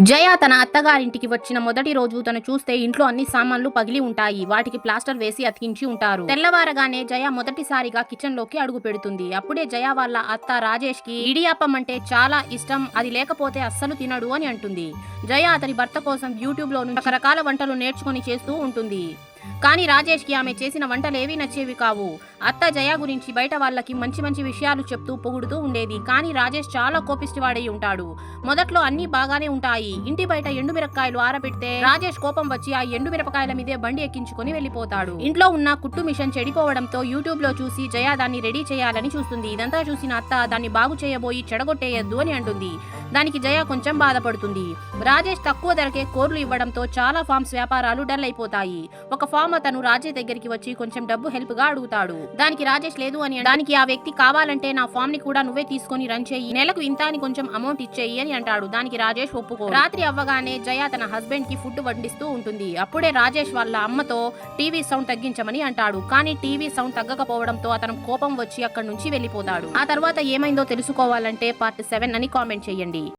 జయ తన అత్తగారింటికి వచ్చిన మొదటి రోజు తను చూస్తే ఇంట్లో అన్ని సామాన్లు పగిలి ఉంటాయి. వాటికి ప్లాస్టర్ వేసి అతికించి ఉంటారు. తెల్లవారగానే జయ మొదటిసారిగా కిచెన్ లోకి అడుగు పెడుతుంది. అప్పుడే జయ వాళ్ళ అత్త రాజేష్ కి ఇడియాప్పం అంటే చాలా ఇష్టం, అది లేకపోతే అస్సలు తినడు అని అంటుంది. జయ అతని భర్త కోసం యూట్యూబ్ లో రకరకాల వంటలు నేర్చుకొని చేస్తూ ఉంటుంది. కానీ రాజేష్ కి ఆమె చేసిన వంటలేవీ నచ్చేవి కావు. అత్త జయ గురించి బయట వాళ్ళకి మంచి మంచి విషయాలు చెప్తూ పొగుడుతూ ఉండేది. కానీ రాజేష్ చాలా కోపిష్టివాడై ఉంటాడు. మొదట్లో అన్ని బాగానే ఉంటాయి. ఇంటి బయట ఎండుమిరపకాయలు ఆరబెడితే రాజేష్ కోపం వచ్చి ఆ ఎండుమిరపకాయల మీదే బండి ఎక్కించుకొని వెళ్లిపోతాడు. ఇంట్లో ఉన్న కుట్టు మిషన్ చెడిపోవడంతో యూట్యూబ్ లో చూసి జయ దాన్ని రెడీ చేయాలని చూస్తుంది. ఇదంతా చూసిన అత్త దాన్ని బాగు చేయబోయి చెడగొట్టేయద్దు అని అంటుంది. దానికి జయ కొంచెం బాధపడుతుంది. రాజేష్ తక్కువ ధరకే కోర్లు ఇవ్వడంతో చాలా ఫార్మ్స్ వ్యాపారాలు డల్ అయిపోతాయి. ఒక ఫార్మ్ అతను రాజేష్ దగ్గరికి వచ్చి కొంచెం డబ్బు హెల్ప్ గా అడుగుతాడు. దానికి రాజేష్ లేదు అని దానికి ఆ వ్యక్తి కావాలంటే నా ఫార్మ్ ని కూడా నువ్వే తీసుకొని రన్ చేయి, నెలకు ఇంత అని కొంచెం అమౌంట్ ఇచ్చేయి అని అంటాడు. దానికి రాజేష్ ఒప్పుకో. రాత్రి అవ్వగానే జయ తన హస్బెండ్ కి ఫుడ్ వడ్డిస్తూ ఉంటుంది. అప్పుడే రాజేష్ వాళ్ళ అమ్మతో టీవీ సౌండ్ తగ్గించమని అంటాడు. కానీ టీవీ సౌండ్ తగ్గకపోవడంతో అతను కోపం వచ్చి అక్కడి నుంచి వెళ్లిపోతాడు. ఆ తర్వాత ఏమైందో తెలుసుకోవాలంటే పార్ట్ 7 అని కామెంట్ చేయండి.